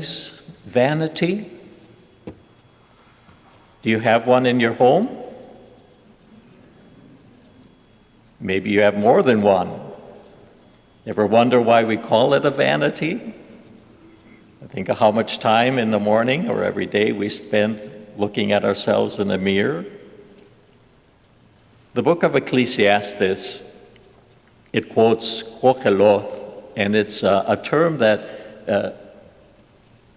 things vanity? Do you have one in your home? Maybe you have more than one. Ever wonder why we call it a vanity? Think of how much time in the morning or every day we spend looking at ourselves in a mirror. The book of Ecclesiastes, it quotes koheloth, and it's a term that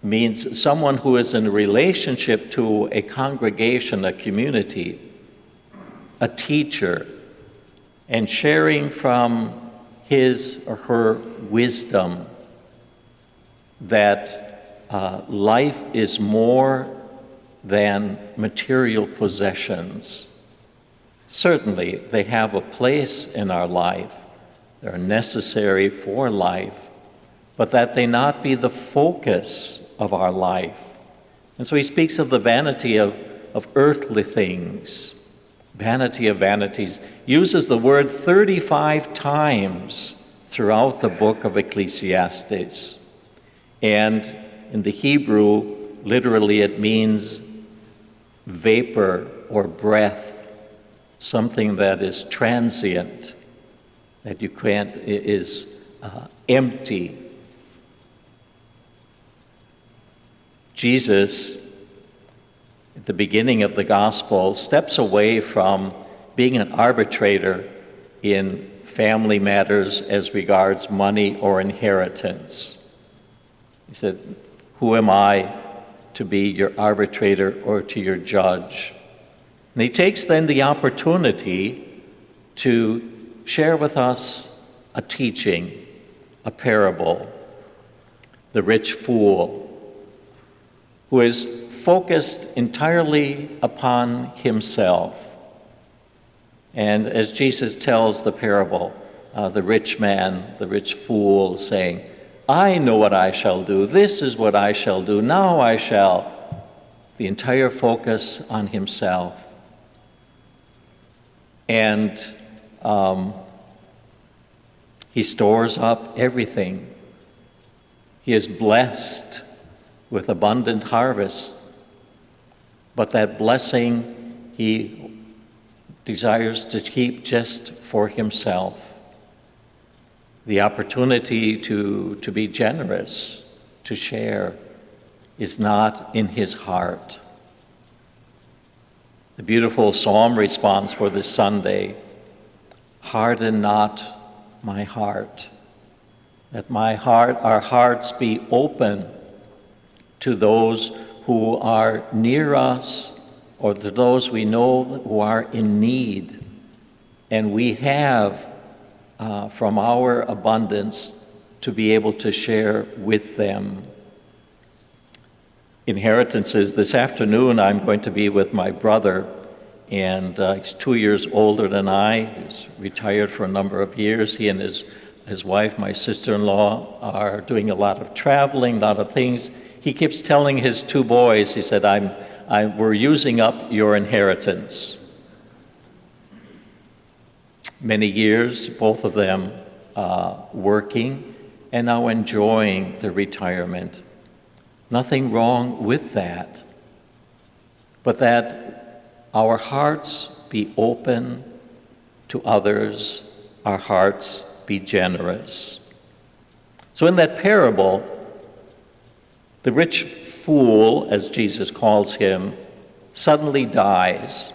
means someone who is in a relationship to a congregation, a community, a teacher, and sharing from his or her wisdom that life is more than material possessions. Certainly, they have a place in our life. They're necessary for life, but that they not be the focus of our life. And so he speaks of the vanity of earthly things. Vanity of vanities, uses the word 35 times throughout the book of Ecclesiastes. And in the Hebrew, literally it means vapor or breath, something that is transient, that you can't, is empty. Jesus, at the beginning of the gospel, steps away from being an arbitrator in family matters as regards money or inheritance. He said, "Who am I to be your arbitrator or to your judge?" And he takes then the opportunity to share with us a teaching, a parable, the rich fool, who is focused entirely upon himself. And as Jesus tells the parable, the rich man, the rich fool, saying, "I know what I shall do. This is what I shall do. Now I shall." The entire focus on himself. And he stores up everything. He is blessed with abundant harvest, but that blessing he desires to keep just for himself. The opportunity to be generous, to share, is not in his heart. The beautiful psalm response for this Sunday, "Harden not my heart, that our hearts be open to those who are near us or to those we know who are in need. And we have from our abundance to be able to share with them." Inheritances. This afternoon I'm going to be with my brother, and he's 2 years older than I. He's retired for a number of years. He and his wife, my sister-in-law, are doing a lot of traveling, a lot of things. He keeps telling his two boys, he said, we're using up your inheritance. Many years, both of them working and now enjoying their retirement. Nothing wrong with that, but that our hearts be open to others, our hearts be generous. So in that parable, the rich fool, as Jesus calls him, suddenly dies.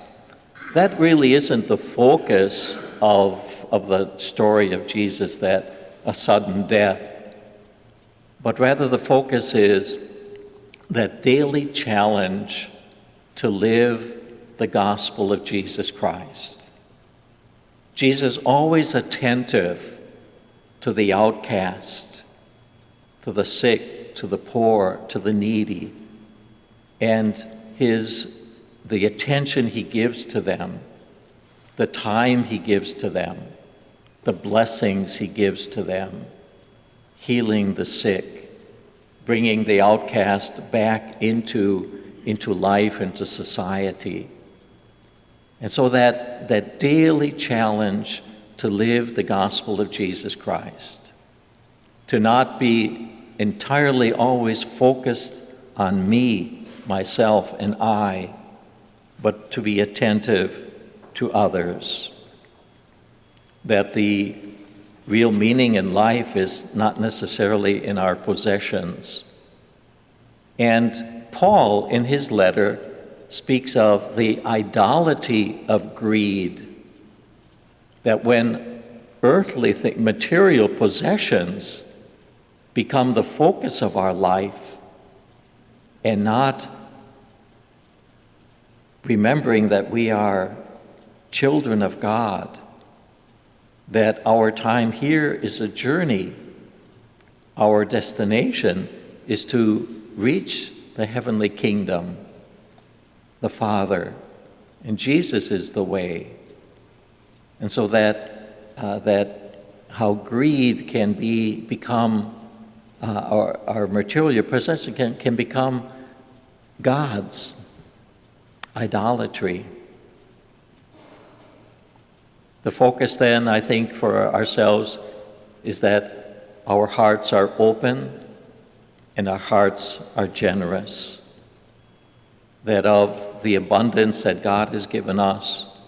That really isn't the focus of the story of Jesus, that a sudden death, but rather the focus is that daily challenge to live the gospel of Jesus Christ. Jesus always attentive to the outcast, to the sick, to the poor, to the needy, and the attention he gives to them, the time he gives to them, the blessings he gives to them, healing the sick, bringing the outcast back into life, into society. And so that daily challenge to live the gospel of Jesus Christ, to not be entirely always focused on me, myself, and I, but to be attentive to others. That the real meaning in life is not necessarily in our possessions. And Paul, in his letter, speaks of the idolatry of greed, that when earthly material possessions become the focus of our life and not remembering that we are children of God, that our time here is a journey, our destination is to reach the heavenly kingdom, the Father, and Jesus is the way. And so that how greed can become our material possession can become God's idolatry. The focus then, I think, for ourselves is that our hearts are open and our hearts are generous. That of the abundance that God has given us,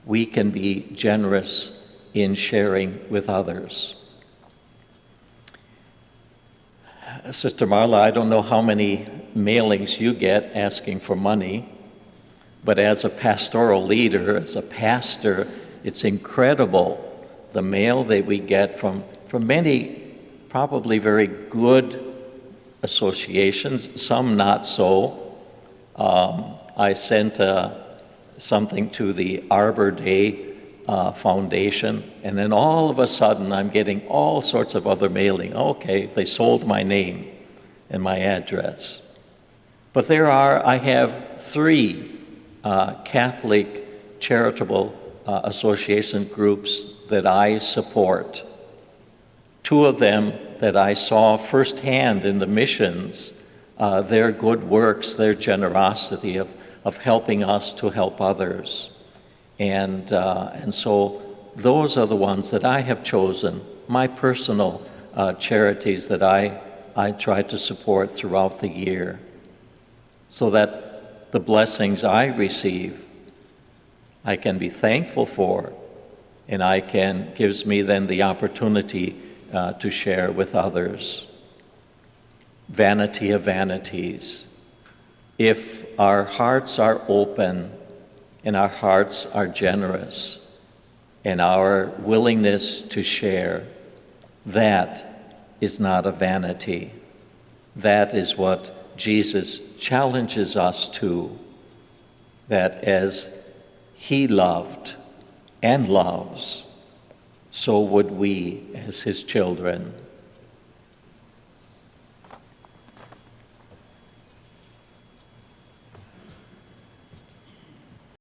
we can be generous in sharing with others. Sister Marla, I don't know how many mailings you get asking for money, but as a pastoral leader, as a pastor, it's incredible the mail that we get from many probably very good associations, some not so. I sent something to the Arbor Day Foundation, and then all of a sudden I'm getting all sorts of other mailing. Okay, they sold my name and my address. But I have 3 Catholic charitable association groups that I support. 2 of them that I saw firsthand in the missions, their good works, their generosity of helping us to help others. And so those are the ones that I have chosen, my personal charities that I try to support throughout the year, so that the blessings I receive, I can be thankful for, and gives me then the opportunity to share with others. Vanity of vanities. If our hearts are open and our hearts are generous and our willingness to share, that is not a vanity. That is what Jesus challenges us to, that as He loved and loves, so would we as His children.